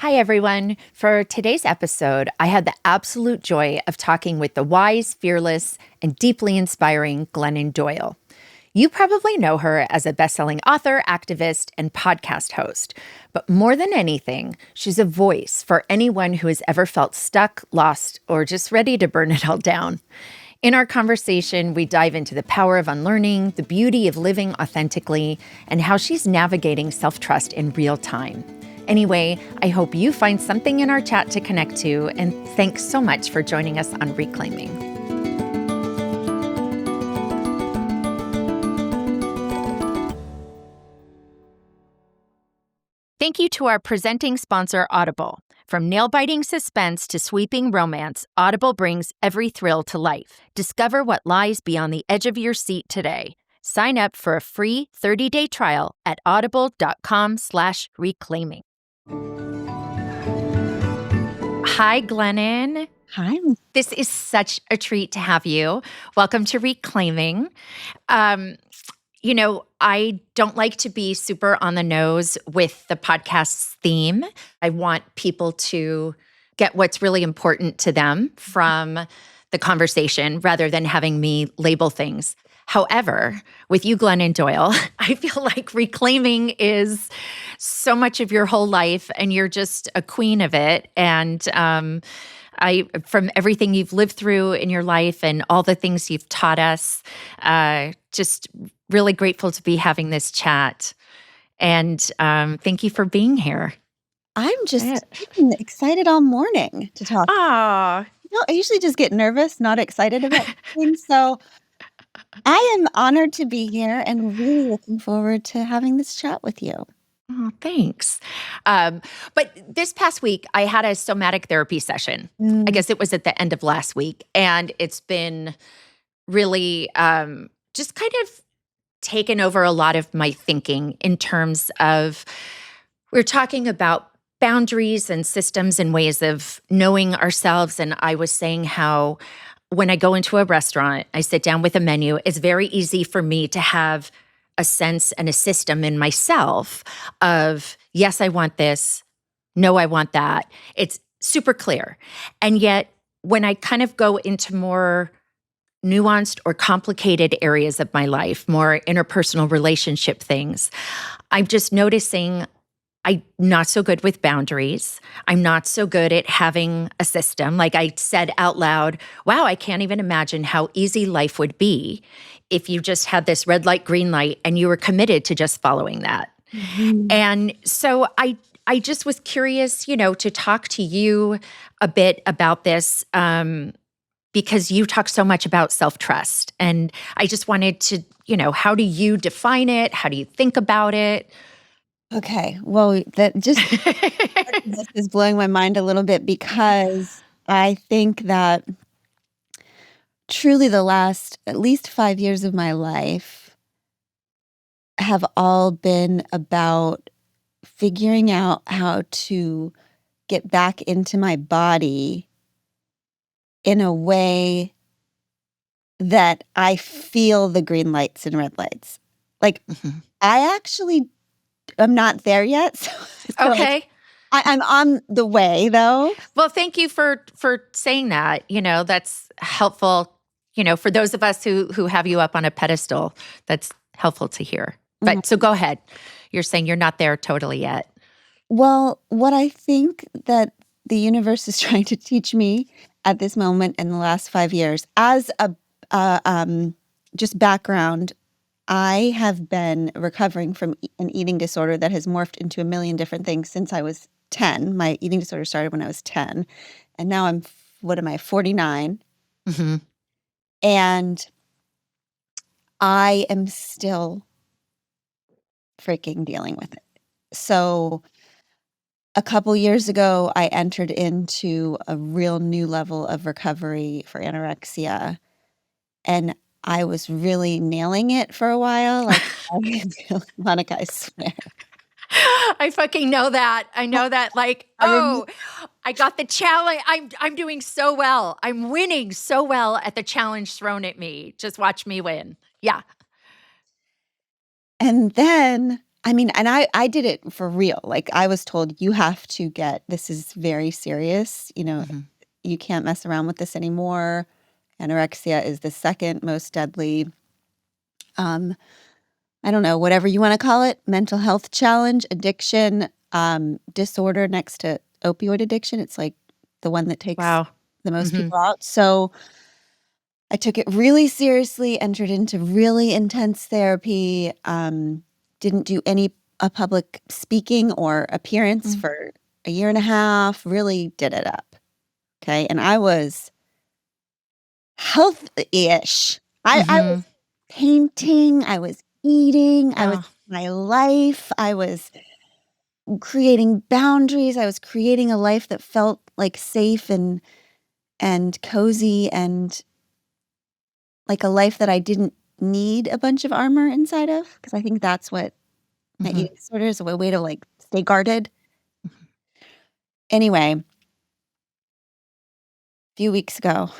Hi, everyone. For today's episode, I had the absolute joy of talking with the wise, fearless, and deeply inspiring Glennon Doyle. You probably know her as a bestselling author, activist, and podcast host. But more than anything, she's a voice for anyone who has ever felt stuck, lost, or just ready to burn it all down. In our conversation, we dive into the power of unlearning, the beauty of living authentically, and how she's navigating self-trust in real time. Anyway, I hope you find something in our chat to connect to, and thanks so much for joining us on Reclaiming. Thank you to our presenting sponsor, Audible. From nail-biting suspense to sweeping romance, Audible brings every thrill to life. Discover what lies beyond the edge of your seat today. Sign up for a free 30-day trial at audible.com/reclaiming. Hi, Glennon. Hi. This is such a treat to have you. Welcome to Reclaiming. I don't like to be super on the nose with the podcast's theme. I want people to get what's really important to them from the conversation rather than having me label things. However, with you, Glennon Doyle, I feel like reclaiming is so much of your whole life, and you're just a queen of it. And from everything you've lived through in your life and all the things you've taught us, just really grateful to be having this chat. And thank you for being here. I'm just excited all morning to talk. Ah, I usually just get nervous, not excited about things. So I am honored to be here and really looking forward to having this chat with you. oh, thanks. But this past week, I had a somatic therapy session. I guess it was at the end of last week. And it's been really just kind of taken over a lot of my thinking in terms of, we're talking about boundaries and systems and ways of knowing ourselves. And I was saying how when I go into a restaurant, I sit down with a menu, it's very easy for me to have a sense and a system in myself of, yes, I want this. No, I want that. It's super clear. And yet when I kind of go into more nuanced or complicated areas of my life, more interpersonal relationship things, I'm just noticing I'm not so good with boundaries. I'm not so good at having a system. Like I said out loud, wow, I can't even imagine how easy life would be if you just had this red light, green light, and you were committed to just following that. Mm-hmm. And so I just was curious, to talk to you a bit about this, because you talk so much about self-trust. And I just wanted to, how do you define it? How do you think about it? Okay. Well, that just this is blowing my mind a little bit, because I think that truly the last at least 5 years of my life have all been about figuring out how to get back into my body in a way that I feel the green lights and red lights. Like, I actually am not there yet. So okay. I'm on the way, though. Well, thank you for saying that. That's helpful, for those of us who have you up on a pedestal, that's helpful to hear. But so go ahead. You're saying you're not there totally yet. Well, what I think that the universe is trying to teach me at this moment in the last 5 years, as a just background, I have been recovering from an eating disorder that has morphed into a million different things since I was 10. My eating disorder started when I was 10, and now I'm, 49? Mm-hmm. And I am still freaking dealing with it. So a couple years ago, I entered into a real new level of recovery for anorexia, and I was really nailing it for a while. Like, Monica, I swear. I fucking know that. I know that. Like, I got the challenge. I'm doing so well. I'm winning so well at the challenge thrown at me. Just watch me win. Yeah. And then I mean, and I did it for real. Like, I was told, "You have to this is very serious, Mhm. you can't mess around with this anymore. Anorexia is the second most deadly, um, I don't know, whatever you wanna call it, mental health challenge, addiction, disorder next to opioid addiction. It's, like, the one that takes Wow. the most Mhm. people out." So, I took it really seriously, entered into really intense therapy, didn't do any public speaking or appearance Mm. for a year and a half, really did it up, okay? And I was healthy-ish. I was Mhm. painting, I was eating, I was Oh. my life, I was creating boundaries, I was creating a life that felt, like, safe and cozy and like a life that I didn't need a bunch of armor inside of, because I think that's what my Mhm. eating disorder is, a way to, like, stay guarded. Anyway, a few weeks ago,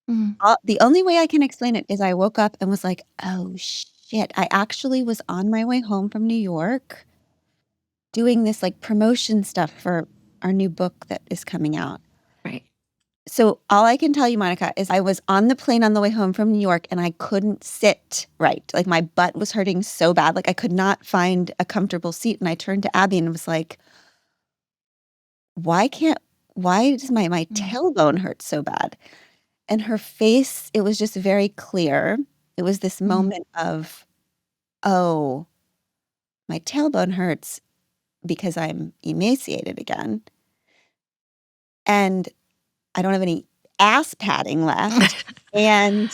Mhm. the only way I can explain it is I woke up and was like, "Oh, shit." I actually was on my way home from New York doing this, like, promotion stuff for our new book that is coming out. Right. So, all I can tell you, Monica, is I was on the plane on the way home from New York, and I couldn't sit right. Like, my butt was hurting so bad, like, I could not find a comfortable seat, and I turned to Abby and was like, why does my Mm. tailbone hurt so bad?" And her face, it was just very clear. It was this Mhm. moment of, "Oh, my tailbone hurts because I'm emaciated again, and I don't have any ass padding left." And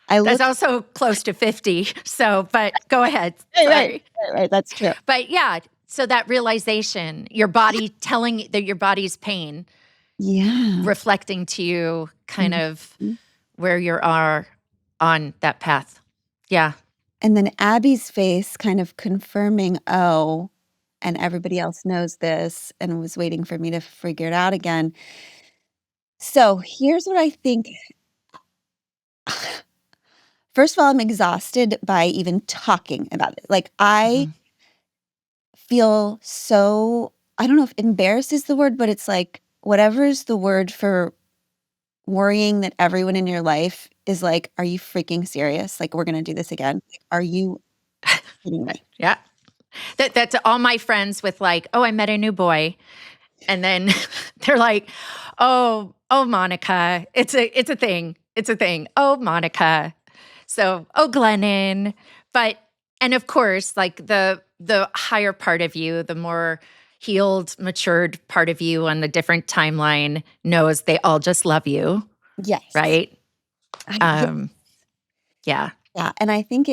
I That's looked. also close to 50, so but go ahead, Right, right, sorry. right, that's true. But yeah, so that realization, your body telling that your body's pain, Yeah. reflecting to you kind of Mhm. where you are on that path. Yeah. And then Abby's face kind of confirming, "Oh," and everybody else knows this and was waiting for me to figure it out again. So, here's what I think. First of all, I'm exhausted by even talking about it. Like, I Mhm. feel so, I don't know if embarrassed is the word, but it's like, whatever is the word for worrying that everyone in your life is like, "Are you freaking serious? Like, we're gonna do this again? Like, are you kidding me?" Yeah. That's all my friends with like, "Oh, I met a new boy." And then they're like, "Oh, Monica, it's a thing. It's a thing. Oh, Monica." So, "Oh, Glennon." But and of course, like the higher part of you, the more healed, matured part of you on the different timeline knows they all just love you, Yes. right? Um, yeah. Yeah, and I think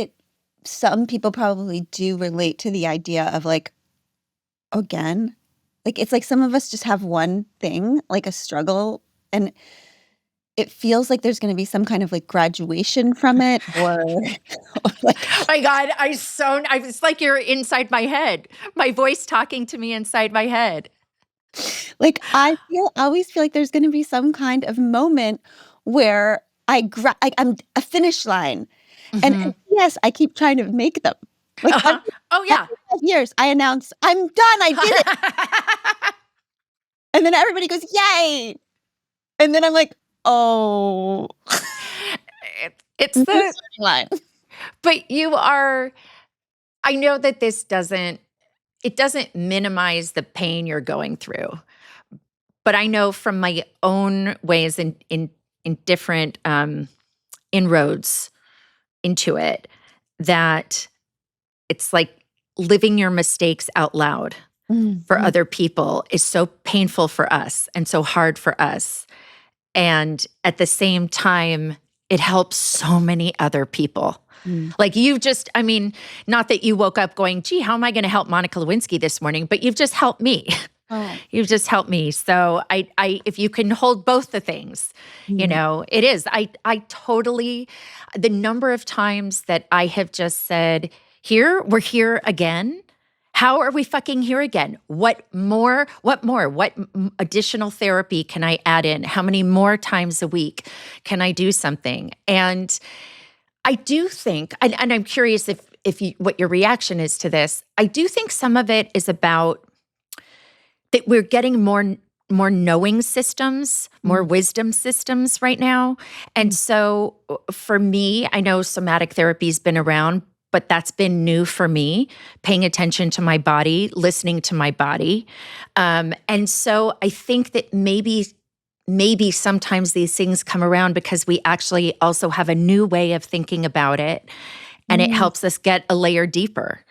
some people probably do relate to the idea of, like, again? Like, it's like some of us just have one thing, like a struggle, and it feels like there's gonna be some kind of, like, graduation from it or like My God, it's like you're inside my head. My voice talking to me inside my head. I always feel like there's gonna be some kind of moment where I'm a finish line, and Mhm. yes, I keep trying to make them. Like, Uh-huh. Oh, yeah. every 5 years, I announce, "I'm done, I did it," and then everybody goes, "Yay!" And then I'm like, "Oh, It's new the starting line." but you are I know that it doesn't minimize the pain you're going through, but I know from my own ways in different, inroads into it that it's like living your mistakes out loud for Mhm, other people is so painful for us and so hard for us. And at the same time, it helps so many other people. mm. Like I mean, not that you woke up going, gee, how am I going to help Monica Lewinsky this morning? But you've just helped me. Oh, You've just helped me. So if you can hold both the things, mm. it is. I totally, the number of times that I have just said, we're here again. How are we fucking here again? What more? What more? What additional therapy can I add in? How many more times a week can I do something? And I do think, and I'm curious what your reaction is to this. I do think some of it is about that we're getting more knowing systems, more Mm, wisdom systems right now. And mm, so for me, I know somatic therapy's been around, but that's been new for me, paying attention to my body, listening to my body. And so I think that maybe sometimes these things come around because we actually also have a new way of thinking about it, and it mm. helps us get a layer deeper.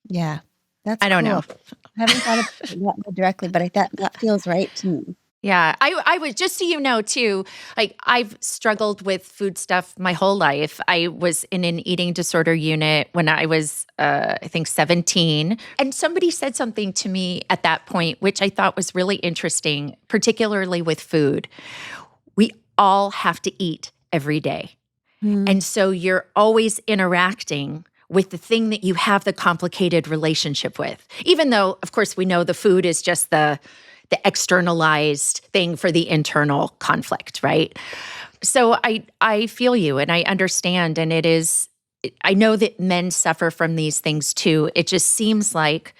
Yeah, that's I don't know. cool. I haven't thought of it that more directly, but that feels right to me. Yeah, I was, just so you know too, like I've struggled with food stuff my whole life. I was in an eating disorder unit when I was I think 17, and somebody said something to me at that point which I thought was really interesting, particularly with food. We all have to eat every day. Mm, And so you're always interacting with the thing that you have the complicated relationship with. Even though, of course, we know the food is just the externalized thing for the internal conflict, right? So I feel you and I understand, and I know that men suffer from these things too. It just seems like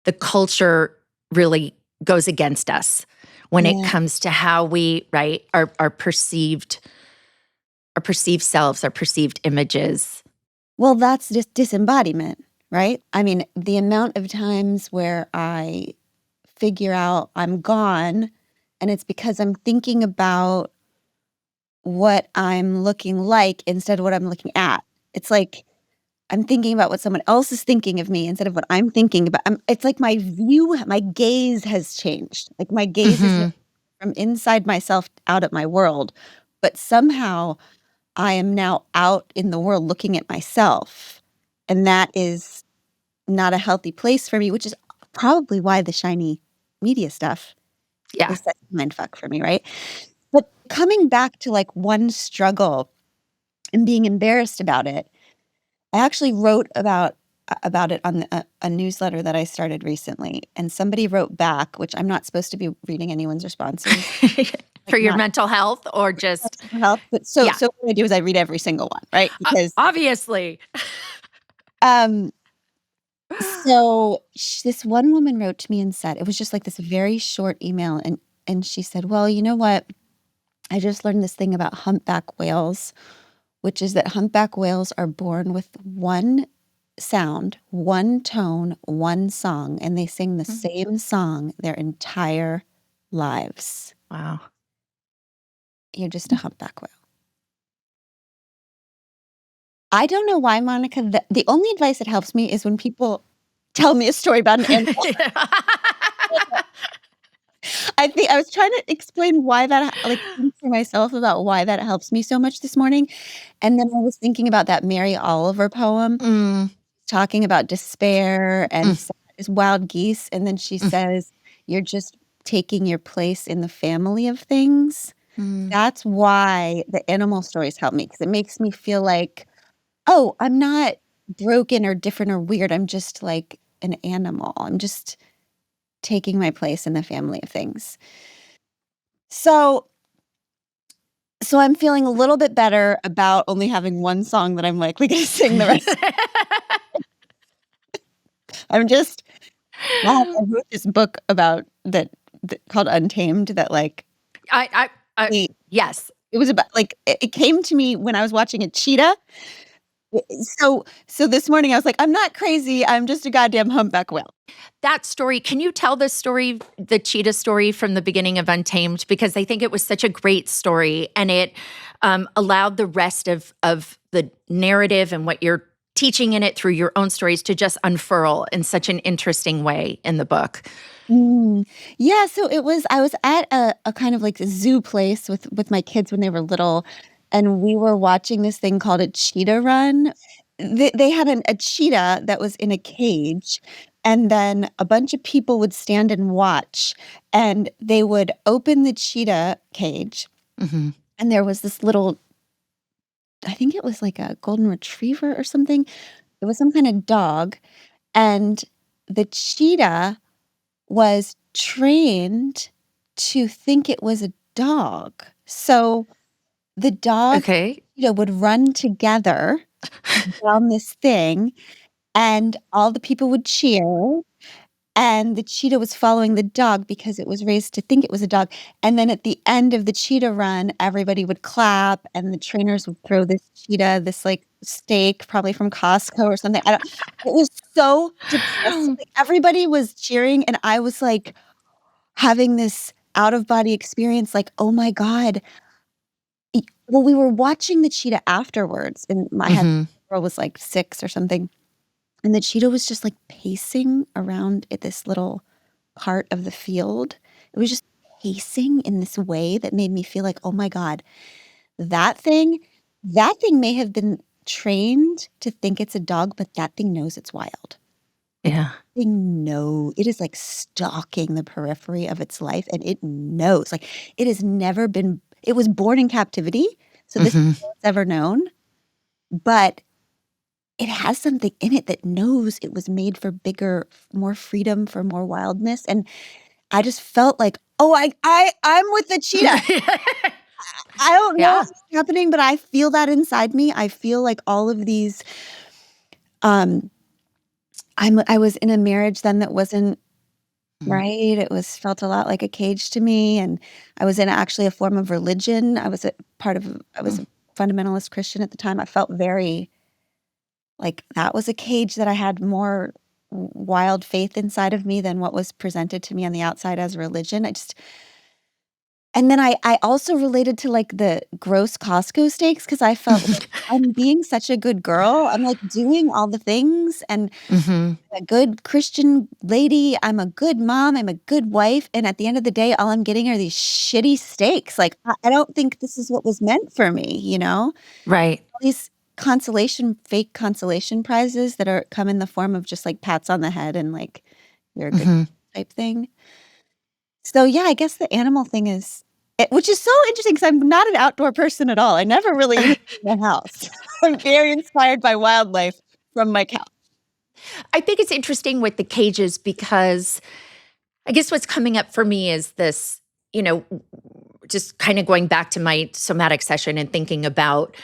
the culture really goes against us when it yeah. comes to how we, right, our perceived selves, our perceived images. Well, that's just disembodiment, right? I mean, the amount of times where I figure out I'm gone, and it's because I'm thinking about what I'm looking like instead of what I'm looking at. It's like I'm thinking about what someone else is thinking of me instead of what I'm thinking about. It's like my gaze has changed. Like my gaze is now Mhm. from inside myself out at my world, but somehow I am now out in the world looking at myself. And that is not a healthy place for me, which is probably why the shiny media stuff Yeah. is such a mindfuck for me, right? But coming back to like one struggle and being embarrassed about it, I actually wrote about it on a newsletter that I started recently, and somebody wrote back, which I'm not supposed to be reading anyone's responses, For like your not mental health or just mental health, but so yeah, so what I do is I read every single one, right? Because obviously. um so this one woman wrote to me and said it was just like this very short email, and she said, "Well, you know what? I just learned this thing about humpback whales, which is that humpback whales are born with one sound, one tone, one song, and they sing the Mhm. same song their entire lives. Wow. You're just a humpback whale." I don't know why, Monica. The only advice that helps me is when people tell me a story about an animal. I think I was trying to explain why that, like, think for myself about why that helps me so much this morning, and then I was thinking about that Mary Oliver poem Mm, talking about despair and mm, sad as wild geese, and then she mm, says, "You're just taking your place in the family of things." mm. That's why the animal stories help me, because it makes me feel like, "Oh, I'm not broken or different or weird, I'm just like an animal. I'm just taking my place in the family of things." So I'm feeling a little bit better about only having one song that I'm likely gonna sing the rest. I'm just I wrote this book about that called Untamed that, like, I I I it yes. it was about like, it came to me when I was watching a cheetah. So this morning I was like, "I'm not crazy, I'm just a goddamn humpback whale." That story, can you tell the story, the cheetah story from the beginning of Untamed? Because I think it was such a great story, and it allowed the rest of the narrative and what you're teaching in it through your own stories to just unfurl in such an interesting way in the book. Mm. Yeah, so I was at a kind of like a zoo place with my kids when they were little, and we were watching this thing called a cheetah run. They had a cheetah that was in a cage, and then a bunch of people would stand and watch, and they would open the cheetah cage, Mhm. and there was this little, I think it was like a golden retriever or something. It was some kind of dog, and the cheetah was trained to think it was a dog. So the dog, Okay. would run together down this thing, and all the people would cheer, and the cheetah was following the dog because it was raised to think it was a dog, and then at the end of the cheetah run, everybody would clap, and the trainers would throw this cheetah this, like, steak, probably from Costco or something, I don't it was so depressing, like, everybody was cheering, and I was, like, having this out of body experience, like, "Oh my god." Well, we were watching the cheetah afterwards, and my had Mhm. girl was, like, 6 or something, and the cheetah was just, like, pacing around at this little part of the field. It was just pacing in this way that made me feel like, "Oh my god, that thing that thing may have been trained to think it's a dog, but that thing knows it's wild." Like, Yeah. it is, like, stalking the periphery of its life, and it knows, like, it has never been it was born in captivity, so this is Mhm. all it's ever known, but it has something in it that knows it was made for bigger, more freedom, for more wildness, and I just felt like, "Oh, I'm with the cheetah." I don't know Yeah. what's happening, but I feel that inside me. I feel like all of these, um I was in a marriage then that wasn't Mhm. right. It was felt a lot like a cage to me, and I was in actually a form of religion. I was Mm. a fundamentalist Christian at the time. I felt very like that was a cage that I had more wild faith inside of me than what was presented to me on the outside as religion. I just and then I also related to, like, the gross Costco steaks because I felt like I'm being such a good girl. I'm, like, doing all the things and Mhm. a good Christian lady, I'm a good mom, I'm a good wife, and at the end of the day, all I'm getting are these shitty steaks, like, I don't think this is what was meant for me, you know? Right. All these fake consolation prizes that are come in the form of just, like, pats on the head and, like, "You're a good" Mhm. type thing. So, yeah, I guess the animal thing is which is so interesting because 'cause I'm not an outdoor person at all, I never really even leave my house. I'm very inspired by wildlife from my couch. I think it's interesting with the cages because I guess what's coming up for me is this, you know, just kind of going back to my somatic session and thinking about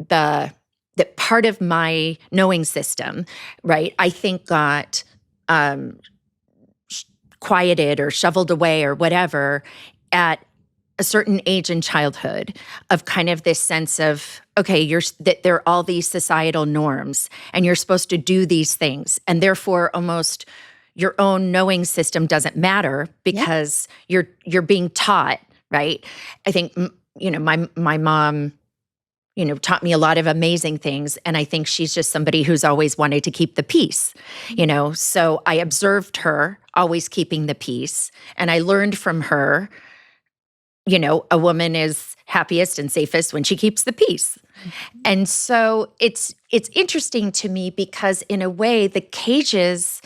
the that part of my knowing system, right? I think got um sh- quieted or shoveled away or whatever at a certain age in childhood of kind of this sense of okay that there are all these societal norms and you're supposed to do these things and therefore almost your own knowing system doesn't matter Yeah, because you're being taught, right? I think my mom taught me a lot of amazing things. And I think she's just somebody who's always wanted to keep the peace, So I observed her always keeping the peace. And I learned from her, a woman is happiest and safest when she keeps the peace. mhm. And so it's interesting to me because in a way, the cages,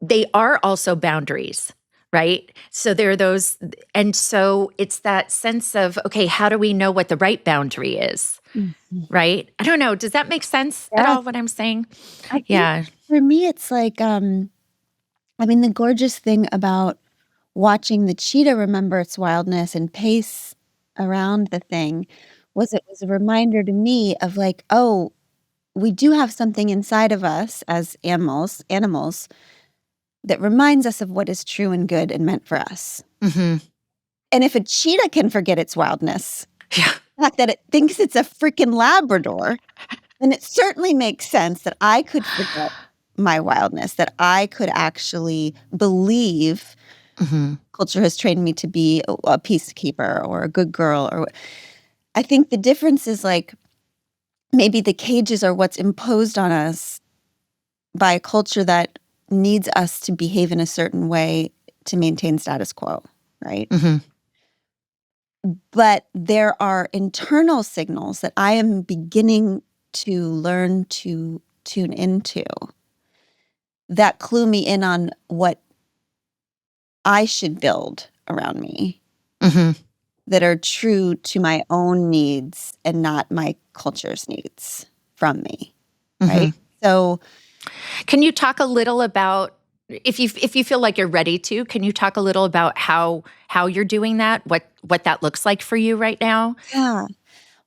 they are also boundaries, right? So there are those, and so it's that sense of, okay, how do we know what the right boundary is? Mhm. Right? I don't know, does that make sense at Yes, all what I'm saying? I think Yeah. for me, it's like, I mean, the gorgeous thing about watching the cheetah remember its wildness and pace around the thing was it was a reminder to me of like, oh, we do have something inside of us as animals that reminds us of what is true and good and meant for us. Mhm. And if a cheetah can forget its wildness, Yeah. the fact that it thinks it's a freaking Labrador, then it certainly makes sense that I could forget my wildness, that I could actually believe Mhm. culture has trained me to be a peacekeeper or a good girl I think the difference is, like, maybe the cages are what's imposed on us by a culture that needs us to behave in a certain way to maintain status quo, right? Mhm. But there are internal signals that I am beginning to learn to tune into that clue me in on what I should build around me Mhm. that are true to my own needs and not my culture's needs from me, right? Mhm. So, Can you talk a little about if you feel like you're ready to, can you talk a little about how you're doing that? What that looks like for you right now? yeah.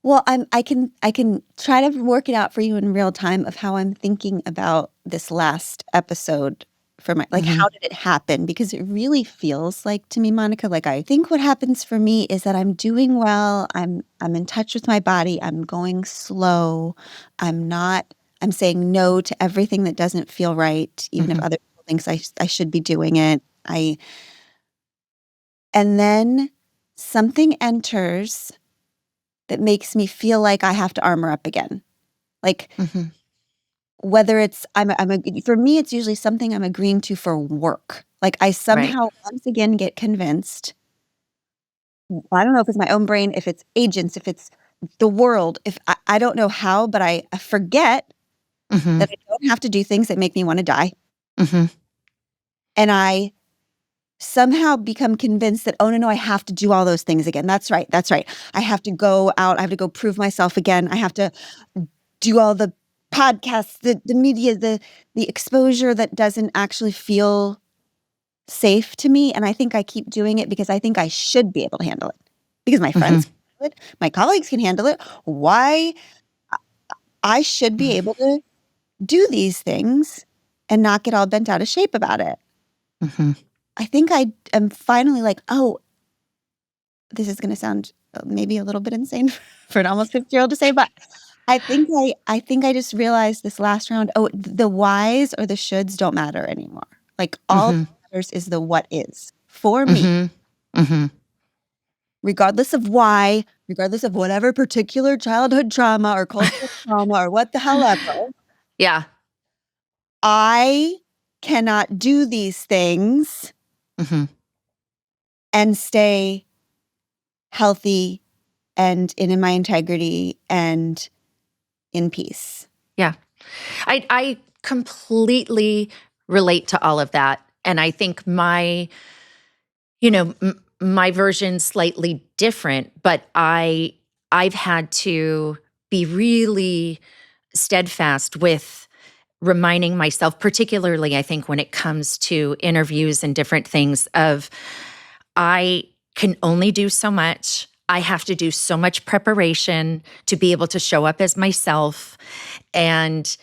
Well, I can try to work it out for you in real time of how I'm thinking about this last episode for my like, Mhm. how did it happen? Because it really feels like to me, Monica, like, I think what happens for me is that I'm doing well, I'm in touch with my body, I'm going slow, I'm saying no to everything that doesn't feel right, even if Mhm. other people thinks I should be doing it. I And then something enters that makes me feel like I have to armor up again. Like, Mhm. whether it's I'm a for me, it's usually something I'm agreeing to for work. Like, I Right. somehow once again get convinced, I don't know if it's my own brain, if it's agents, if it's the world, if I don't know how, but I forget Mhm. that I don't have to do things that make me wanna die, Mhm. and I somehow become convinced that, "Oh, no, no, I have to do all those things again. That's right, that's right. I have to go out, I have to go prove myself again. I have to do all the podcasts, the media, the exposure that doesn't actually feel safe to me, and I think I keep doing it because I think I should be able to handle it. Because my Mhm. friends can handle it, my colleagues can handle it. Why I should be able to do these things and not get all bent out of shape about it. Mhm. I think I am finally like, "Oh, this is gonna sound, maybe a little bit insane for an almost 50-year-old to say, but I think I just realized this last round, oh, the whys or the shoulds don't matter anymore. Like, all Mhm. that matters is the what is, for me, Mhm. Mhm. regardless of why, regardless of whatever particular childhood trauma or cultural trauma or what the hell ever, Yeah. I cannot do these things Mhm. and stay healthy and in my integrity and in peace." Yeah. I completely relate to all of that, and I think my version's slightly different, but I've had to be really steadfast with reminding myself, particularly I think when it comes to interviews and different things, of I can only do so much. I have to do so much preparation to be able to show up as myself. And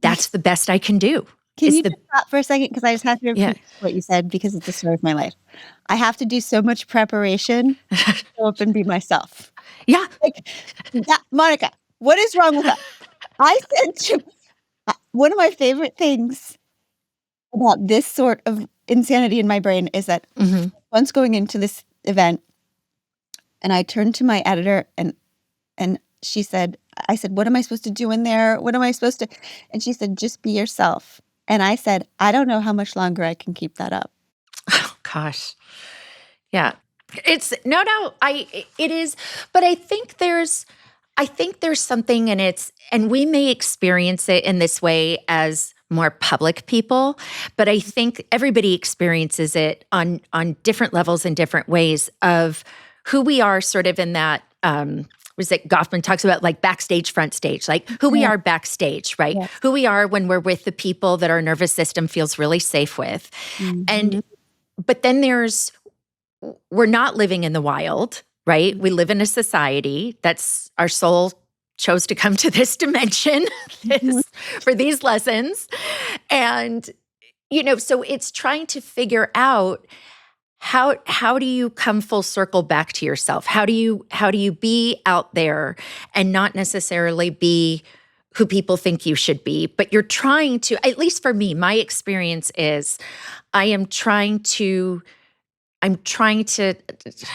that's the best I can do. Can It's you the, just stop for a second? Because I just have to yeah. repeat what you said because it's the story of my life. I have to do so much preparation to show up and be myself. Yeah. Like, that Monica, what is wrong with us? I said to one of my favorite things about this sort of insanity in my brain is that Hmm. once going into this event, and I turned to my editor and she said I said, "What am I supposed to do in there? What am I supposed to?" And she said, "Just be yourself." And I said, "I don't know how much longer I can keep that up." Oh, gosh. Yeah. It's no, it is, but I think there's something, and we may experience it in this way as more public people, but I think everybody experiences it on different levels in different ways of who we are sort of in that was it Goffman talks about, like, backstage, front stage, like who we Yeah, are backstage, right? yes. Who we are when we're with the people that our nervous system feels really safe with. And Mhm. but then we're not living in the wild, right? We live in a society that's our soul chose to come to this dimension Mhm. for these lessons. And, so it's trying to figure out how do you come full circle back to yourself? How do you be out there and not necessarily be who people think you should be, but you're trying to, at least for me, my experience is I am trying to, I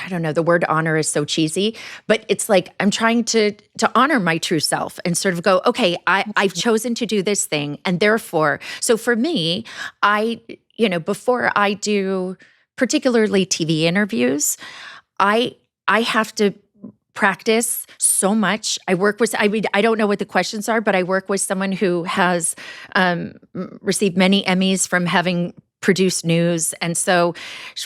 don't know, the word honor is so cheesy, but it's like I'm trying to honor my true self and sort of go, okay, I've chosen to do this thing. And therefore, so for me, before I do particularly TV interviews, I I have to practice so much. I don't know what the questions are, but I work with someone who has received many Emmys from having produced news. And so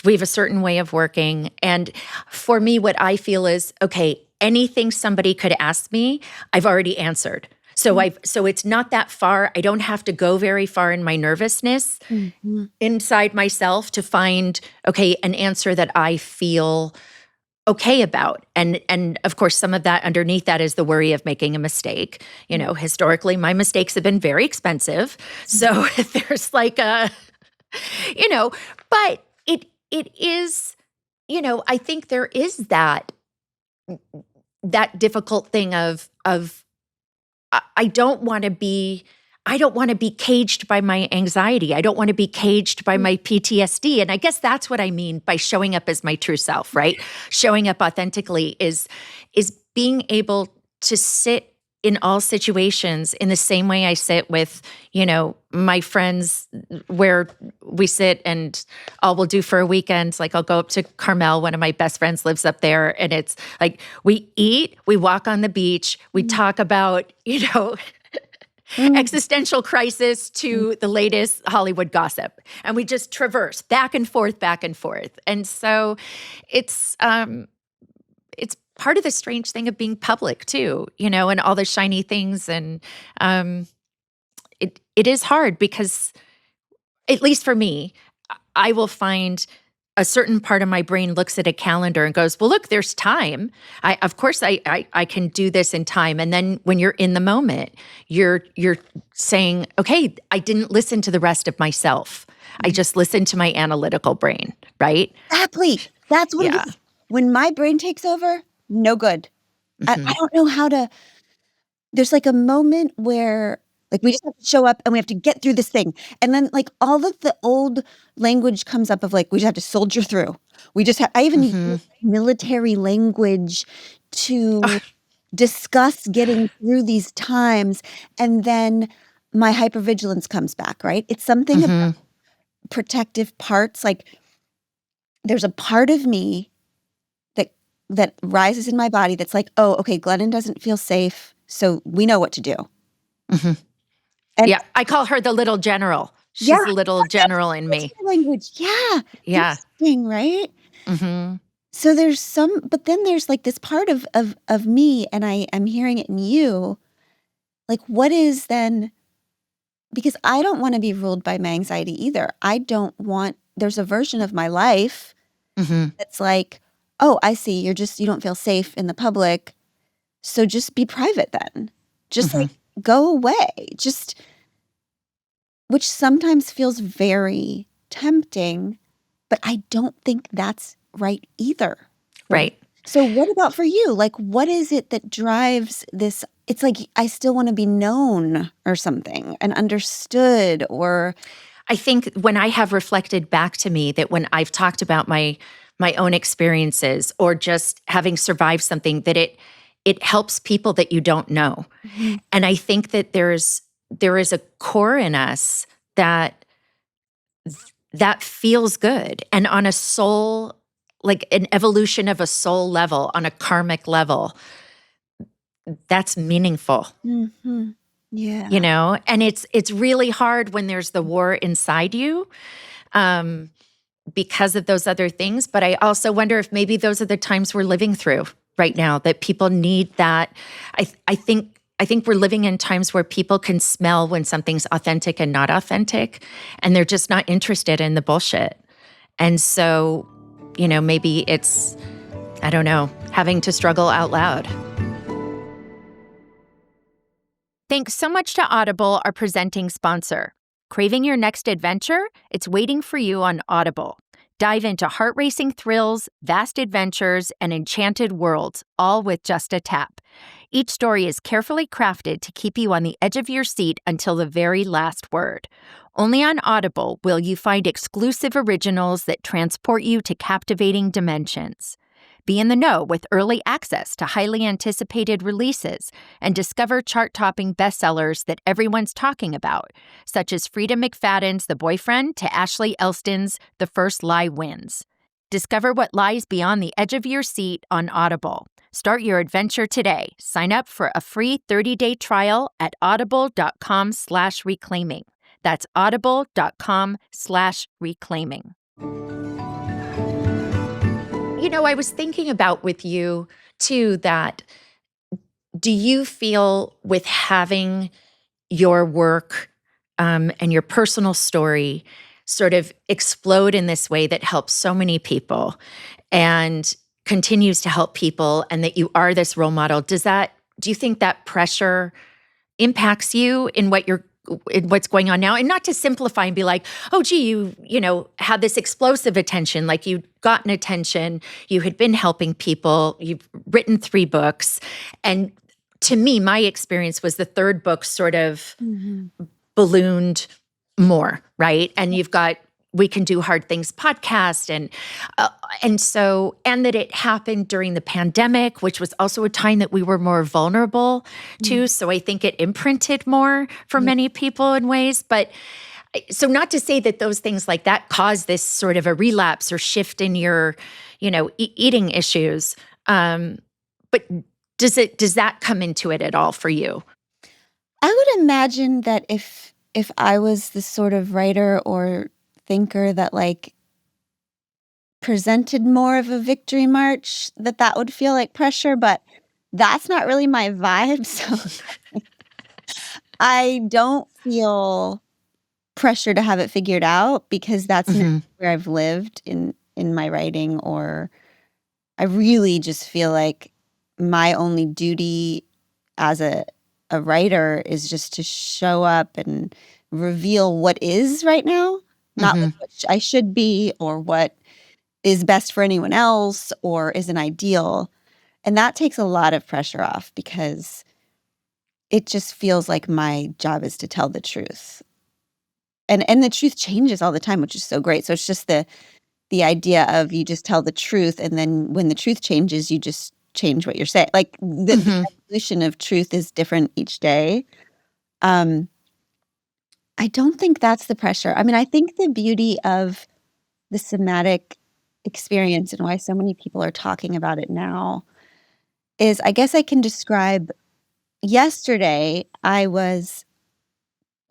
we have a certain way of working. And for me, what I feel is, okay, anything somebody could ask me, I've already answered. So it's not that far. I don't have to go very far in my nervousness Mhm. inside myself to find, okay, an answer that I feel okay about. And of course, some of that underneath that is the worry of making a mistake. Historically, my mistakes have been very expensive. So there's like you know, but it is, I think there is that difficult thing of I don't want to be caged by my anxiety. I don't want to be caged by my PTSD. And I guess that's what I mean by showing up as my true self, right? Showing up authentically is being able to sit in all situations in the same way I sit with, my friends, where we sit and all we'll do for a weekend. Like I'll go up to Carmel, one of my best friends lives up there. And it's like, we eat, we walk on the beach, we talk about, existential crisis to the latest Hollywood gossip. And we just traverse back and forth, back and forth. And so it's part of the strange thing of being public too, and all the shiny things. And it is hard because, at least for me, I will find a certain part of my brain looks at a calendar and goes, well, look, there's time. Of course I can do this in time. And then when you're in the moment, you're saying, okay, I didn't listen to the rest of myself. I just listened to my analytical brain, right? Exactly. That's what it is. When my brain takes over, no good. I don't know how to, there's like a moment where like we just have to show up and we have to get through this thing. And then like all of the old language comes up of like, we just have to soldier through. We just have, I even use military language to discuss getting through these times. And then my hypervigilance comes back, right? It's something about protective parts. Like there's a part of me that rises in my body that's like, oh, okay, Glennon doesn't feel safe, so we know what to do. And yeah, I call her the little general. She's the little general in me. Language, yeah. Interesting, right? Mm-hmm. So there's but then there's like this part of me, and I'm hearing it in you. Like, what is then? Because I don't want to be ruled by my anxiety either. I don't want. There's a version of my life that's like, oh, I see. You don't feel safe in the public, so just be private then. Just like go away. Which sometimes feels very tempting, but I don't think that's right either. Right. So what about for you? Like, what is it that drives this? It's like, I still want to be known or something and understood, or I think when I have reflected back to me that when I've talked about my own experiences or just having survived something, that it helps people that you don't know. And I think that there is a core in us that feels good. And on a soul, like an evolution of a soul level, on a karmic level, that's meaningful. Yeah. And it's really hard when there's the war inside you because of those other things. But I also wonder if maybe those are the times we're living through right now, that people need that. I think we're living in times where people can smell when something's authentic and not authentic, and they're just not interested in the bullshit. And so, maybe it's, I don't know, having to struggle out loud. Thanks so much to Audible, our presenting sponsor. Craving your next adventure? It's waiting for you on Audible. Dive into heart-racing thrills, vast adventures, and enchanted worlds, all with just a tap. Each story is carefully crafted to keep you on the edge of your seat until the very last word. Only on Audible will you find exclusive originals that transport you to captivating dimensions. Be in the know with early access to highly anticipated releases and discover chart-topping bestsellers that everyone's talking about, such as Frida McFadden's The Boyfriend to Ashley Elston's The First Lie Wins. Discover what lies beyond the edge of your seat on Audible. Start your adventure today. Sign up for a free 30-day trial at audible.com/reclaiming. That's audible.com/reclaiming. I was thinking about with you too, that do you feel with having your work and your personal story sort of explode in this way that helps so many people, and continues to help people and that you are this role model, do you think that pressure impacts you in what's going on now? And not to simplify and be like, oh, gee, you had this explosive attention, like you'd gotten attention, you had been helping people, you've written 3 books. And to me, my experience was the 3rd book sort of ballooned more, right? And you've got We Can Do Hard Things podcast, and that it happened during the pandemic, which was also a time that we were more vulnerable to. So I think it imprinted more for many people in ways. But so not to say that those things like that cause this sort of a relapse or shift in your, eating issues. But does that come into it at all for you? I would imagine that if I was the sort of writer or thinker that like presented more of a victory march, that would feel like pressure, but that's not really my vibe. So I don't feel pressure to have it figured out because that's not where I've lived in my writing, or I really just feel like my only duty as a writer is just to show up and reveal what is right now, not like what I should be or what is best for anyone else or is an ideal. And that takes a lot of pressure off because it just feels like my job is to tell the truth. And the truth changes all the time, which is so great. So it's just the idea of you just tell the truth, and then when the truth changes, you just change what you're saying. Like the evolution of truth is different each day. I don't think that's the pressure. I mean, I think the beauty of the somatic experience and why so many people are talking about it now is, I guess I can describe, yesterday I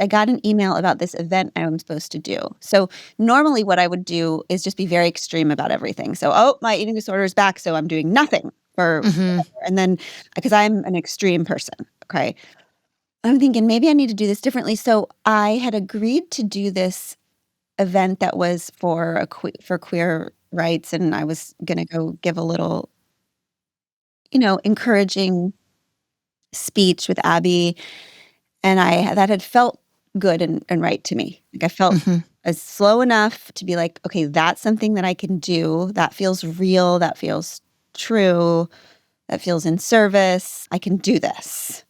got an email about this event I was supposed to do. So normally what I would do is just be very extreme about everything. So, my eating disorder is back, so I'm doing nothing for whatever. And then, because I'm an extreme person, okay? I'm thinking maybe I need to do this differently. So I had agreed to do this event that was for queer rights, and I was going to go give a little, encouraging speech with Abby, and that had felt good and right to me. Like I felt as slow enough to be like, okay, that's something that I can do. That feels real. That feels true. That feels in service. I can do this.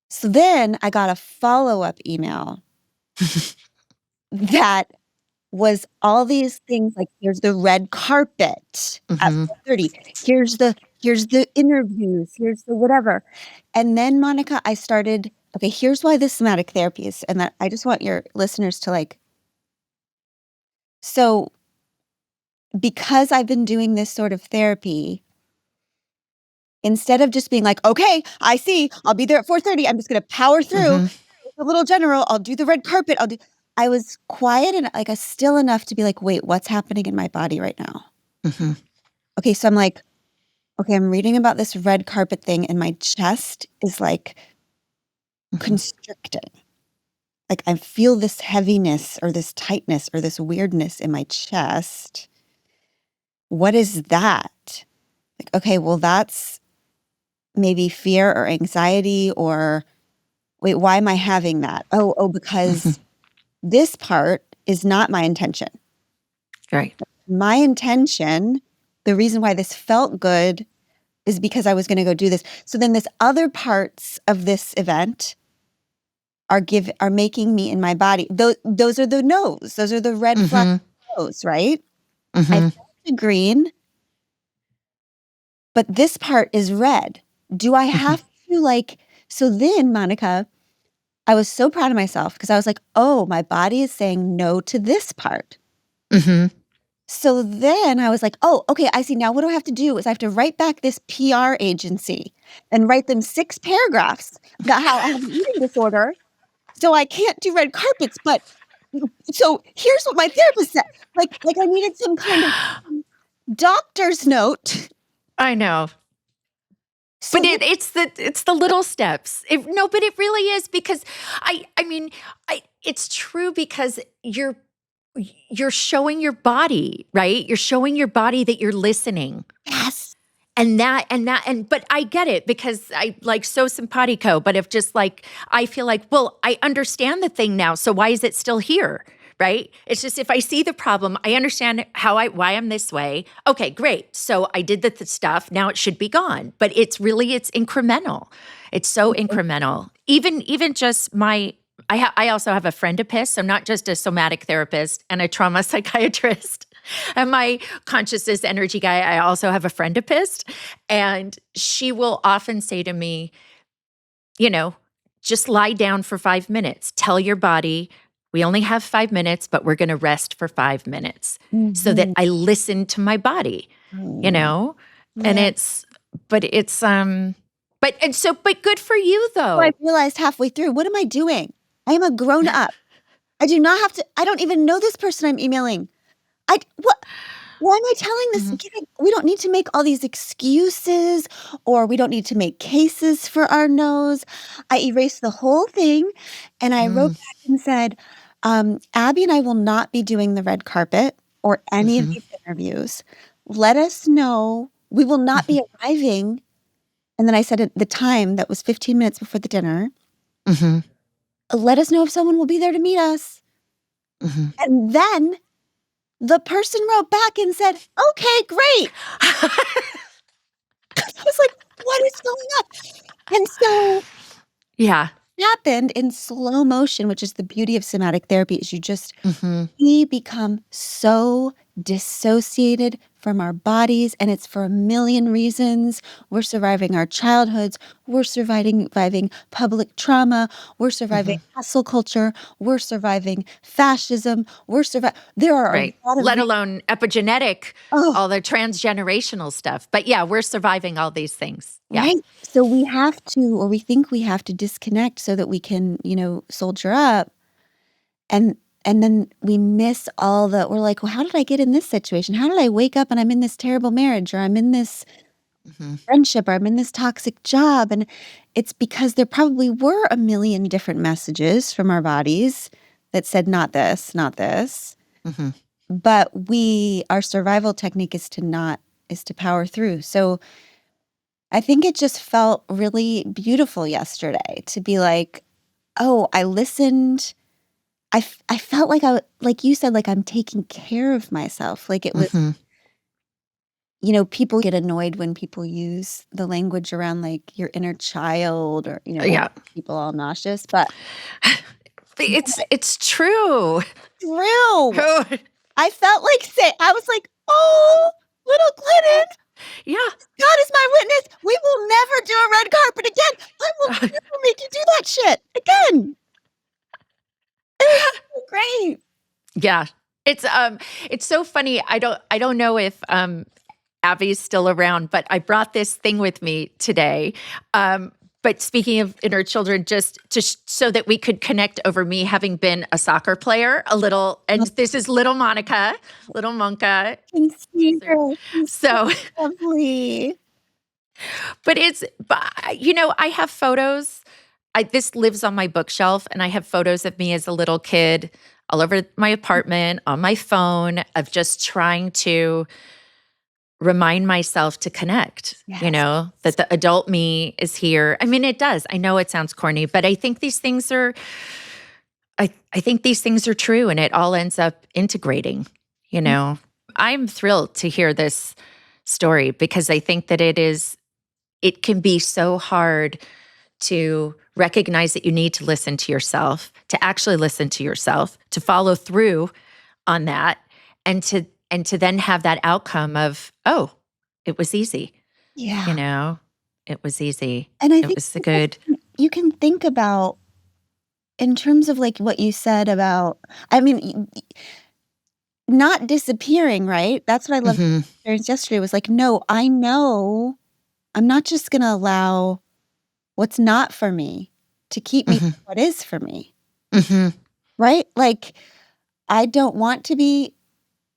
So then I got a follow-up email that was all these things like, here's the red carpet at 4:30. Here's the interviews. Here's the whatever. And then, Monica, I started, okay, here's why this somatic therapy is, and that I just want your listeners to like. So because I've been doing this sort of therapy, instead of just being like, okay, I see, I'll be there at 4:30. I'm just going to power through the little general. I'll do the red carpet. I was quiet and like still enough to be like, wait, what's happening in my body right now? Okay, so I'm like, okay, I'm reading about this red carpet thing and my chest is like constricting. Like I feel this heaviness or this tightness or this weirdness in my chest. What is that? Like, okay, well, that's maybe fear or anxiety, or wait, why am I having that? Oh, because this part is not my intention. Right. My intention, the reason why this felt good is because I was going to go do this. So then this other parts of this event are making me in my body. Those are the no's. Those are the red flag no's, right? I felt the green, but this part is red. Do I have to like, so then, Monica, I was so proud of myself because I was like, oh, my body is saying no to this part. So then I was like, oh, okay, I see. Now what do I have to do is I have to write back this PR agency and write them 6 paragraphs about how I have an eating disorder, so I can't do red carpets. But so here's what my therapist said. Like I needed some kind of doctor's note. I know. So But it's the little steps. But it really is, because I mean, it's true, because you're showing your body, right? You're showing your body that you're listening. Yes. But I get it because I like so simpatico, but if just like, I feel like, well, I understand the thing now. So why is it still here? Right? It's just, if I see the problem, I understand why I'm this way. Okay, great. So I did the stuff. Now it should be gone. But it's incremental. It's so incremental. Even just I also have a friendapist. So not just a somatic therapist and a trauma psychiatrist. And my consciousness energy guy, I also have a friendapist. And she will often say to me, just lie down for 5 minutes. Tell your body, we only have 5 minutes, but we're going to rest for 5 minutes so that I listen to my body, Mm-hmm. And Yeah. but good for you So though. I realized halfway through, what am I doing? I am a grown up. I do not have to, I don't even know this person I'm emailing. Why am I telling this? We don't need to make all these excuses, or we don't need to make cases for our no's. I erased the whole thing and I wrote back and said, Abby and I will not be doing the red carpet or any of these interviews. Let us know. We will not be arriving. And then I said at the time that was 15 minutes before the dinner. Let us know if someone will be there to meet us. And then the person wrote back and said, okay, great. I was like, what is going on? And so Yeah. it happened in slow motion, which is the beauty of somatic therapy, is we become so dissociated from our bodies, and it's for a million reasons. We're surviving our childhoods. We're surviving public trauma. We're surviving hustle culture. We're surviving fascism. There are Right. a lot of Let alone epigenetic, oh, all the transgenerational stuff. But yeah, we're surviving all these things. Yeah. right. So we have to, or we think we have to disconnect so that we can, soldier up. And then we miss we're like, well, how did I get in this situation? How did I wake up and I'm in this terrible marriage, or I'm in this friendship, or I'm in this toxic job? And it's because there probably were a million different messages from our bodies that said, not this, not this. But our survival technique is to power through. So I think it just felt really beautiful yesterday to be like, oh, I listened. I felt like you said, like I'm taking care of myself. Like it was, people get annoyed when people use the language around like your inner child, or, Yeah. people all nauseous, but It's true. true. I felt I was like, oh, little Glennon. Yeah. God is my witness. We will never do a red carpet again. I will never make you do that shit again. It was so great. Yeah. It's so funny. I don't know if Abby's still around, but I brought this thing with me today. But speaking of inner children, just so that we could connect over me having been a soccer player a little, and this is little Monka. I can see her. She's So lovely. But I have photos. This lives on my bookshelf, and I have photos of me as a little kid all over my apartment, on my phone, of just trying to remind myself to connect, Yes. that the adult me is here. I mean, it does. I know it sounds corny, but I think these things are, I think these things are true, and it all ends up integrating, I'm thrilled to hear this story because I think that it can be so hard to recognize that you need to listen to yourself, to actually listen to yourself, to follow through on that, and to then have that outcome of, oh, it was easy. Yeah. It was easy. And I It think was the good. you can think about, in terms of like what you said about, I mean, not disappearing, right? That's what I loved about the experience yesterday, was like, no, I know I'm not just going to allow what's not for me to keep me from what is for me. Right? Like, I don't want to be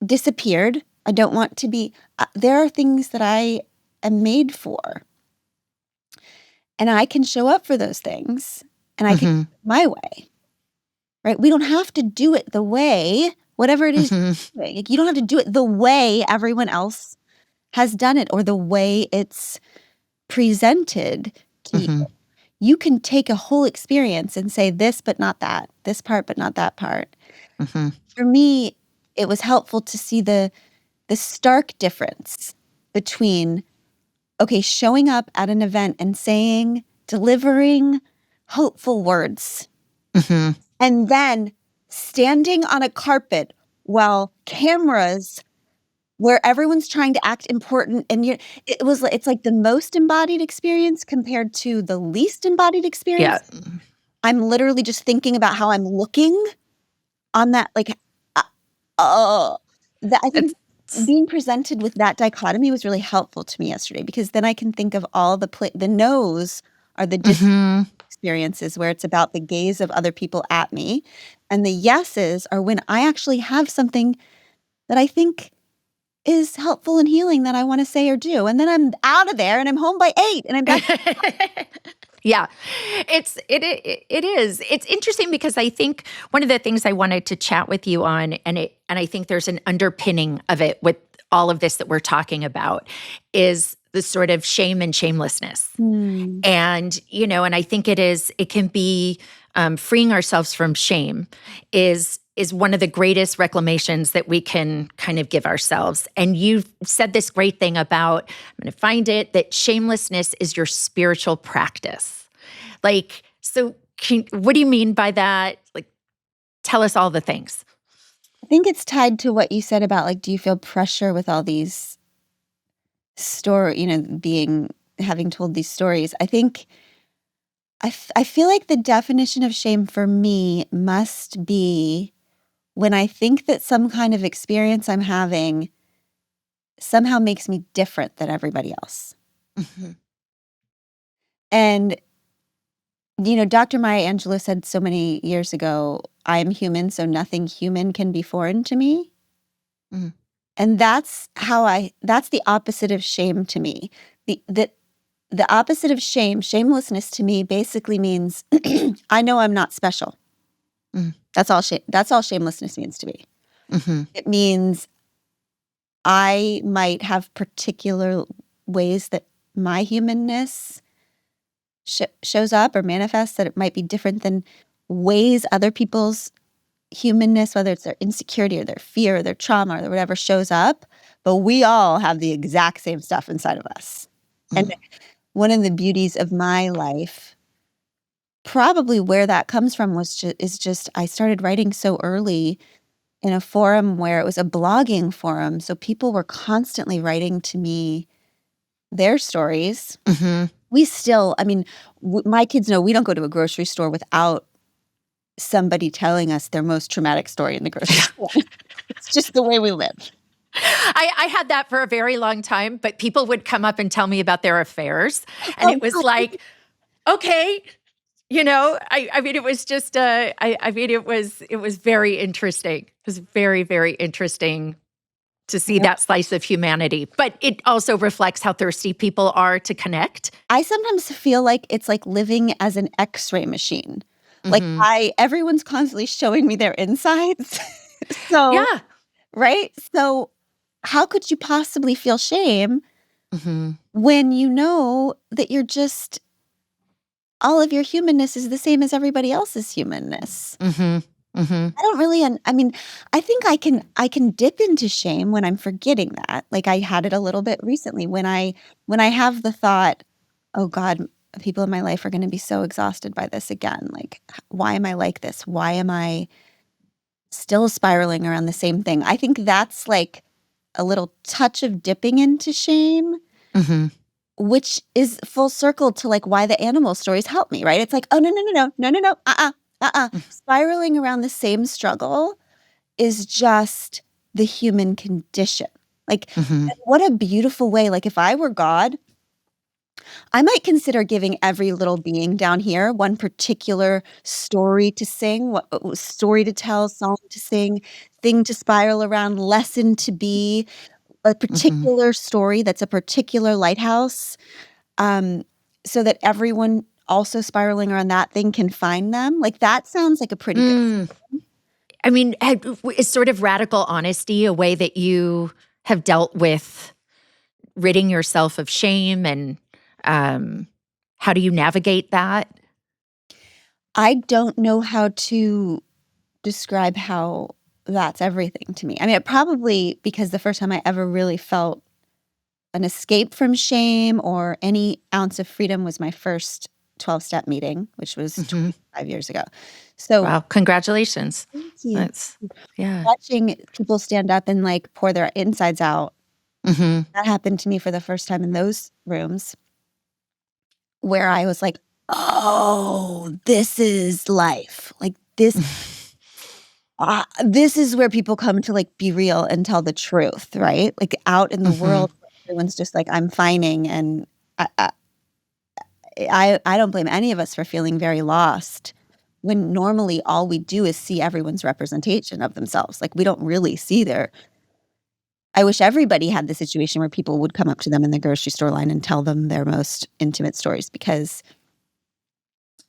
disappeared. I don't want to be, there are things that I am made for. And I can show up for those things, and I can do it my way. Right? We don't have to do it the way whatever it is Mhm. you're doing. Like, you don't have to do it the way everyone else has done it or the way it's presented to you. Mhm. You can take a whole experience and say this, but not that, this part, but not that part. Mhm. For me, it was helpful to see the stark difference between, okay, showing up at an event and delivering hopeful words, Mhm. and then standing on a carpet while cameras where everyone's trying to act important and it's like the most embodied experience compared to the least embodied Yeah. experience. I'm literally just thinking about how I'm looking on that, like, uh, oh, that I think It's being presented with that dichotomy was really helpful to me yesterday because then I can think of all the no's are the Mhm. experiences where it's about the gaze of other people at me, and the yeses are when I actually have something that I think is helpful and healing that I wanna say or do, and then I'm out of there and I'm home by 8 and I'm back. Yeah. It is. It's interesting because I think one of the things I wanted to chat with you on, and I think there's an underpinning of it with all of this that we're talking about, is the sort of shame and shamelessness. Mm, And I think it can be freeing ourselves from shame is one of the greatest reclamations that we can kind of give ourselves. And you've said this great thing about, I'm going to find it, that shamelessness is your spiritual practice. Like, so what do you mean by that? Like, tell us all the things. I think it's tied to what you said about, like, do you feel pressure with all these having told these stories? I think I feel like the definition of shame for me must be when I think that some kind of experience I'm having somehow makes me different than everybody else. Mhm. And, Dr. Maya Angelou said so many years ago, I am human, so nothing human can be foreign to me. Mhm. And that's the opposite of shame to me. The opposite of shamelessness to me basically means I know I'm not special. Mhm. That's all shamelessness means to me. Mhm. It means I might have particular ways that my humanness shows up or manifests, that it might be different than ways other people's humanness, whether it's their insecurity or their fear or their trauma or whatever, shows up. But we all have the exact same stuff inside of us. And Mhm. one of the beauties of my life, probably where that comes from, is just I started writing so early in a forum where it was a blogging forum. So people were constantly writing to me their stories. Mhm. We still, I mean, my kids know we don't go to a grocery store without somebody telling us their most traumatic story in the grocery store. It's just the way we live. I had that for a very long time, but people would come up and tell me about their affairs. And Oh, it was God. like, okay, I mean, it was just, I mean, it was very interesting. It was very, very interesting to see that slice of humanity, but it also reflects how thirsty people are to connect. I sometimes feel like it's like living as an X-ray machine. Like, Mhm. everyone's constantly showing me their insides. So, Yeah. right? So, how could you possibly feel shame Mhm. when you know that all of your humanness is the same as everybody else's humanness? Mhm. Mhm. I don't really I mean, I think I can dip into shame when I'm forgetting that. Like, I had it a little bit recently when I have the thought, "Oh god, people in my life are gonna be so exhausted by this again. Like, why am I like this? Why am I still spiraling around the same thing?" I think that's like a little touch of dipping into shame, Mhm. which is full circle to, like, why the animal stories help me, right? It's like, "Oh, no, no, no, no. No, no, no. Uh-uh. Uh-uh." Spiraling around the same struggle is just the human condition. Like, Mhm. and what a beautiful way, like, if I were God, I might consider giving every little being down here one particular story to sing, story to tell, song to sing, thing to spiral around, lesson to be, a Mhm. particular story that's a particular lighthouse, um, so that everyone also spiraling around that thing can find them. Like, that sounds like a pretty good. Mm. I mean, is sort of radical honesty a way that you have dealt with ridding yourself of shame, and how do you navigate that? I don't know how to describe how that's everything to me. I mean, it probably because the first time I ever really felt an escape from shame or any ounce of freedom was my first 12-step meeting, which was Mhm. 25 years ago. So Wow, congratulations. thank you. That's yeah. Watching people stand up and, like, pour their insides out, Mhm. that happened to me for the first time in those rooms where I was like, "Oh, this is life." Like, this is where people come to, like, be real and tell the truth, right? Like, out in the Mhm. world, everyone's just like, "I'm fining," and I I I don't blame any of us for feeling very lost when normally all we do is see everyone's representation of themselves. Like, we don't really see their I wish everybody had the situation where people would come up to them in the grocery store line and tell them their most intimate stories because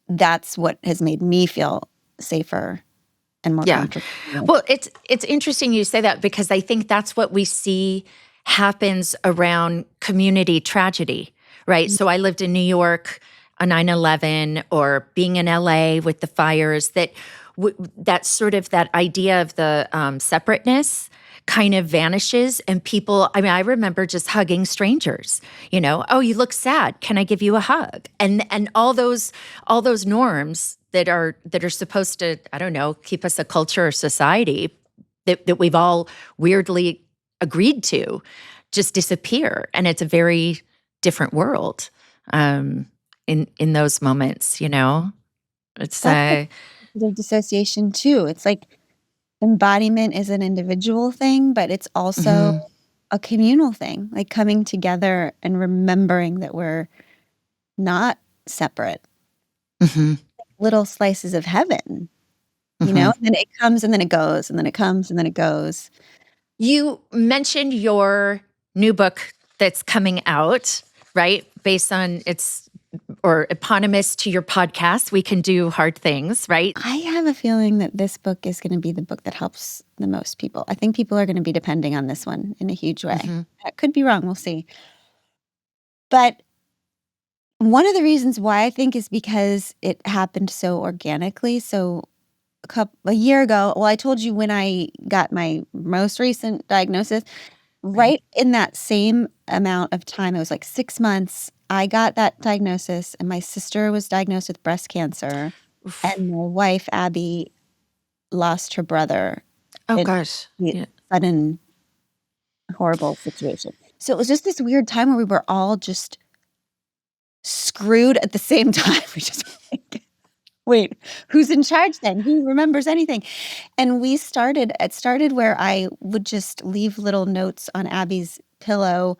that's what has made me feel safer and more Yeah. comfortable. Well, it's interesting you say that because I think that's what we see happens around community tragedy, right? So I lived in New York on 9/11, or being in LA with the fires, that sort of that idea of the separateness kind of vanishes, and people, I mean, I remember just hugging strangers, oh, you look sad, can I give you a hug? And all those norms that are supposed to, I don't know, keep us a culture or society that we've all weirdly agreed to just disappear, and it's a very different world in those moments. It's That's the dissociation too. It's like embodiment is an individual thing, but it's also mhm, a communal thing, like coming together and remembering that we're not separate. mhm, Little slices of heaven, you know? mhm. And then it comes and then it goes, and then it comes and then it goes. You mentioned your new book that's coming out, right? Based on its or eponymous to your podcast, We Can Do Hard Things, right? I have a feeling that this book is gonna be the book that helps the most people. I think people are gonna be depending on this one in a huge way. Mhm, I could be wrong, we'll see. But one of the reasons why I think is because it happened so organically. So a year ago, well, I told you when I got my most recent diagnosis, right. right in that same amount of time, it was like 6 months, I got that diagnosis, and my sister was diagnosed with breast cancer, Oof. and my wife, Abby, lost her brother Oh in gosh. a Yeah. sudden horrible situation. So it was just this weird time where we were all just screwed at the same time. We just like, "Wait, who's in charge then? Who remembers anything?" And it started where I would just leave little notes on Abby's pillow.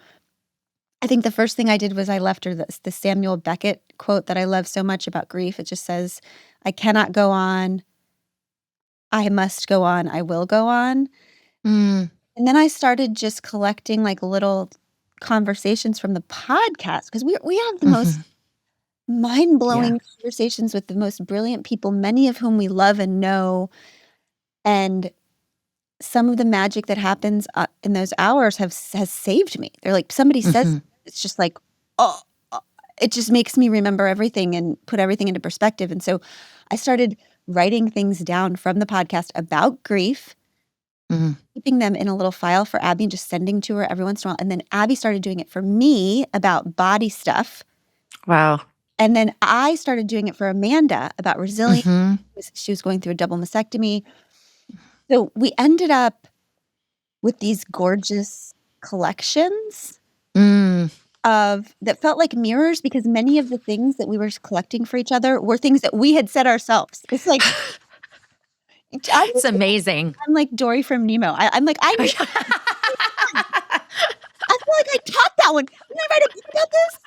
I think the first thing I did was I left her the Samuel Beckett quote that I love so much about grief. It just says, "I cannot go on. I must go on. I will go on." Mm, And then I started just collecting, like, little conversations from the podcast because we have the most mhm. Yeah. mind-blowing conversations with the most brilliant people, many of whom we love and know, and some of the magic that happens, in those hours has saved me. They're like somebody says Mhm, it's just like, "Oh," it just makes me remember everything and put everything into perspective, and so I started writing things down from the podcast about grief, mhm. keeping them in a little file for Abby and just sending to her every once in a while, and then Abby started doing it for me about body stuff, Wow. and then I started doing it for Amanda about resilience. Mhm. She was going through a double mastectomy. So we ended up with these gorgeous collections Mm. of that felt like mirrors because many of the things that we were collecting for each other were things that we had said ourselves. It's like It's amazing. I'm like Dory from Nemo. I'm like, "I knew one. I feel like I taught that one. Didn't I write a book about this?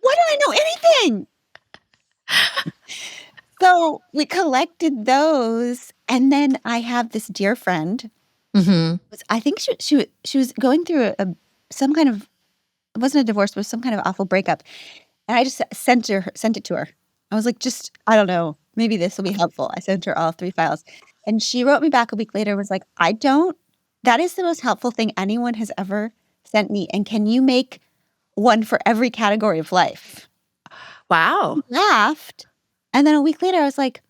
Why do I know anything?" So, we collected those, and then I have this dear friend, Mhm. was I think she was going through some kind of it wasn't a divorce, but it was some kind of awful breakup, and I just sent it to her. I was like, "Just I don't know, maybe this will be helpful." I sent her all 3 files, And she wrote me back a week later and was like, that is the most helpful thing anyone has ever sent me. And can you make one for every category of life? Wow. I laughed. And then a week later, I was like,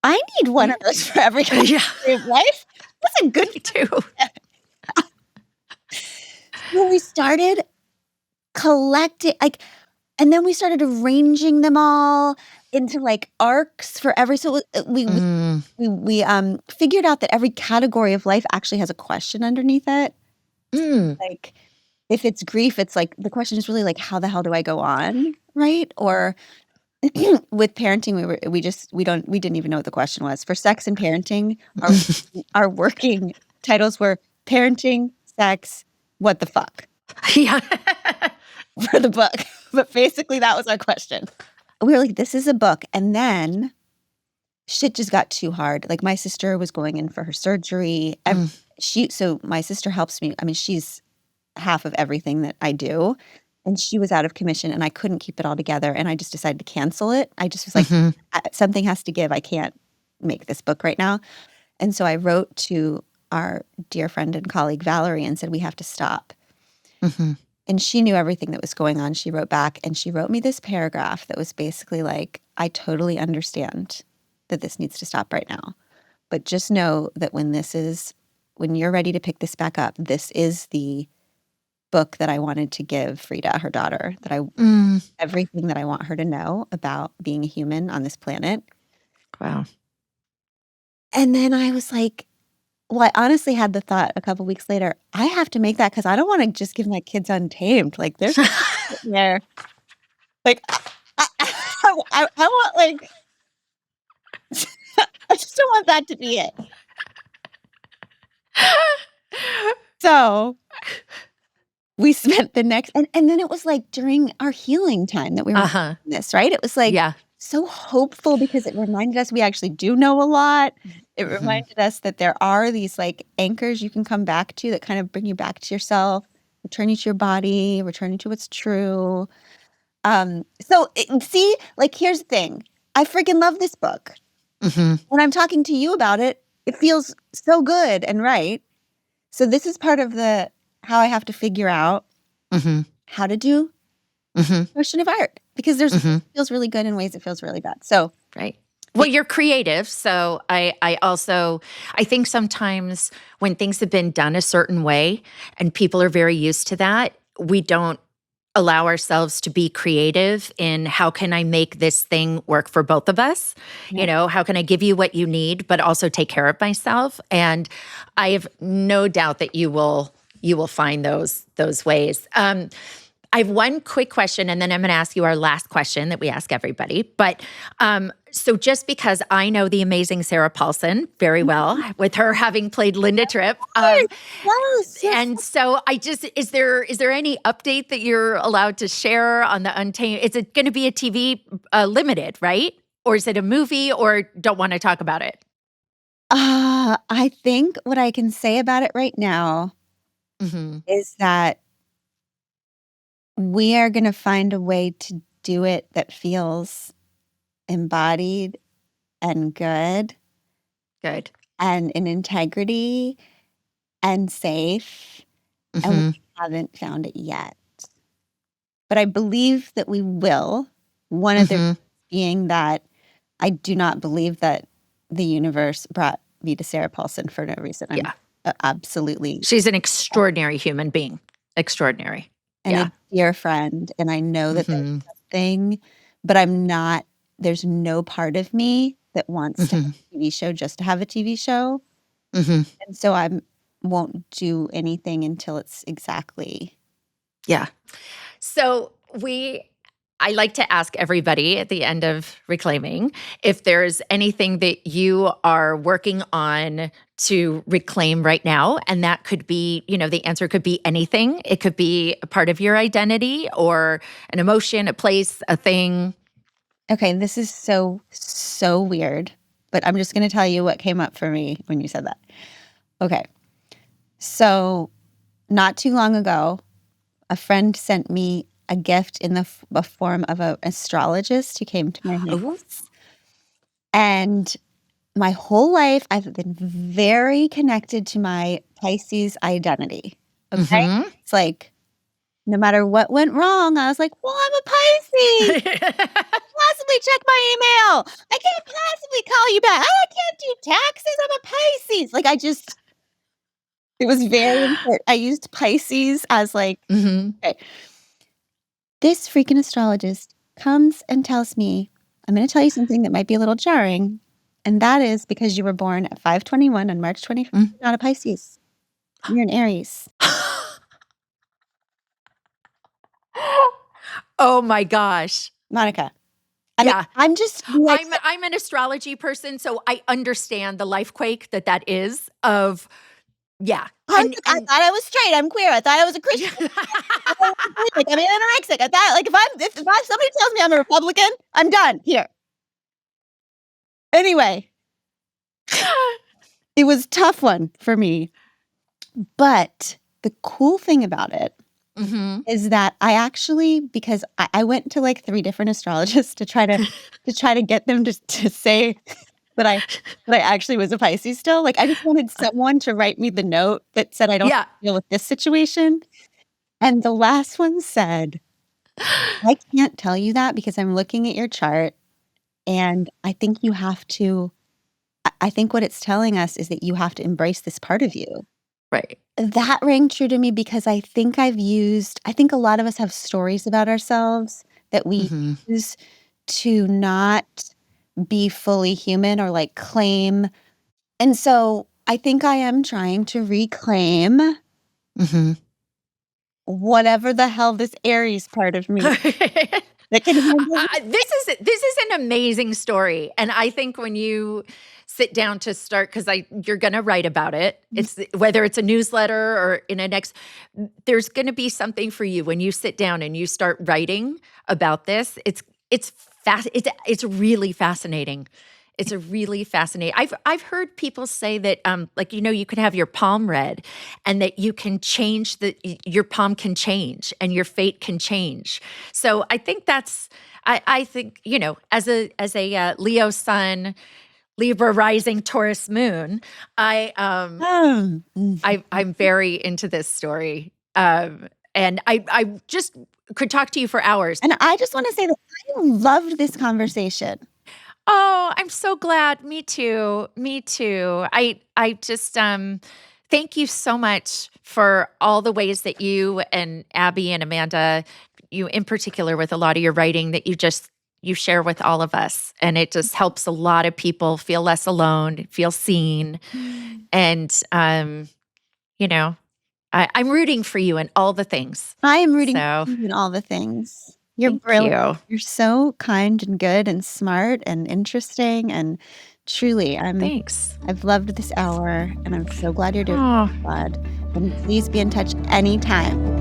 I need one of those for every category of life. That's a good Me too. When we started collecting, and then we started arranging them all into arcs for every. So we figured out that every category of life actually has a question underneath it. Like, if it's grief, it's the question is really how the hell do I go on, right? Or with parenting, we didn't even know what the question was. For sex and parenting, our working titles were parenting, sex, what the fuck Yeah. for the book. But basically that was our question. We were like, this is a book. And then shit just got too hard. My sister was going in for her surgery. So my sister helps me. I mean, she's half of everything that I do. And she was out of commission and I couldn't keep it all together. And I just decided to cancel it. I just was like, something has to give. I can't make this book right now. And so I wrote to our dear friend and colleague, Valerie, and said, we have to stop. And she knew everything that was going on. She wrote back and she wrote me this paragraph that was basically like, I totally understand that this needs to stop right now. But just know that when you're ready to pick this back up, this is the book that I wanted to give Frida, her daughter, everything that I want her to know about being a human on this planet. Wow. And then I was like, well, I honestly had the thought a couple weeks later, I have to make that because I don't want to just give my kids Untamed. There's sitting there. I want I just don't want that to be it. So we spent the next, and then it was during our healing time that we were doing this, right? It was so hopeful because it reminded us we actually do know a lot. It reminded us that there are these anchors you can come back to that kind of bring you back to yourself, return you to your body, return you to what's true. See, here's the thing. I freaking love this book. When I'm talking to you about it, it feels so good and right. So this is part of how I have to figure out how to do motion of art because it feels really good in ways it feels really bad. So right. Well, you're creative. So I think sometimes when things have been done a certain way and people are very used to that, we don't allow ourselves to be creative in how can I make this thing work for both of us? Yeah. How can I give you what you need, but also take care of myself? And I have no doubt that you will find those ways. I have one quick question, and then I'm going to ask you our last question that we ask everybody. But so just because I know the amazing Sarah Paulson very well, with her having played Linda Tripp, yes. and so is there any update that you're allowed to share on the Untamed? Is it going to be a TV limited, right? Or is it a movie? Or don't want to talk about it? I think what I can say about it right now is that we are going to find a way to do it that feels embodied and good. Good. And in integrity and safe. And we haven't found it yet. But I believe that we will. One of the being that I do not believe that the universe brought me to Sarah Paulson for no reason. I'm absolutely. She's an extraordinary human being. Extraordinary. And a dear friend. And I know that there's something, but there's no part of me that wants to have a TV show just to have a TV show. And so I won't do anything until it's exactly. Yeah. So I like to ask everybody at the end of Reclaiming if there's anything that you are working on to reclaim right now. And that could be, the answer could be anything. It could be a part of your identity or an emotion, a place, a thing. Okay, this is so, so weird, but I'm just going to tell you what came up for me when you said that. Okay. So not too long ago, a friend sent me a gift in the form of an astrologist who came to my house. And my whole life, I've been very connected to my Pisces identity, okay? Mhm. It's like, no matter what went wrong, I was like, "Well, I'm a Pisces. Possibly check my email. I can't possibly call you back. I can't do taxes. I'm a Pisces." Like, it was very important. I used Pisces as like, Mhm. okay, this freaking astrologist comes and tells me, "I'm gonna tell you something that might be a little jarring, and that is because you were born at 5:21 on March 25th, Mm. you're not a Pisces. You're an Aries." Oh my gosh. Monica, I mean, Yeah. I'm just like, I'm an astrology person, so I understand the life quake that is of yeah. I was like, "I And thought I was straight. I'm queer. I thought I was a Christian. I thought I was Catholic. I'm anorexic. I thought, like, if somebody tells me I'm a Republican, I'm done here." Anyway, it was a tough one for me, but the cool thing about it Mhm. is that I actually, because I went to, like, 3 different astrologists to try to get them to say that I actually was a Pisces still. Like, I just wanted someone to write me the note that said I don't have Yeah. to deal with this situation, and the last one said, "I can't tell you that because I'm looking at your chart, and I think you have to I think what it's telling us is that you have to embrace this part of you." Right. That rang true to me because I think a lot of us have stories about ourselves that we Mhm. use to not be fully human or, like, claim, and so I think I am trying to reclaim Mhm. whatever the hell this Aries part of me that can handle it. This is an amazing story, and I think when you sit down to start, because I you're gonna write about it. It's whether it's a newsletter or in a next, there's gonna be something for you when you sit down and you start writing about this. It's really fascinating. It's a really fascinating. I've heard people say that like you can have your palm read, and that you can change your palm can change and your fate can change. So I think I think as a Leo sun, Libra rising, Taurus moon, I'm very into this story. And I just could talk to you for hours. And I just wanna say that I loved this conversation. Oh, I'm so glad. Me too. Me too. I just thank you so much for all the ways that you and Abby and Amanda, you in particular with a lot of your writing that you share with all of us. And it just helps a lot of people feel less alone, feel seen. Mm. And you know, I'm rooting for you in all the things. I am rooting So for you in all the things. You're thank brilliant. you. You're so kind and good and smart and interesting, and truly, Thanks. I've loved this hour, and I'm so glad you're doing Oh, it, glad, and please be in touch anytime.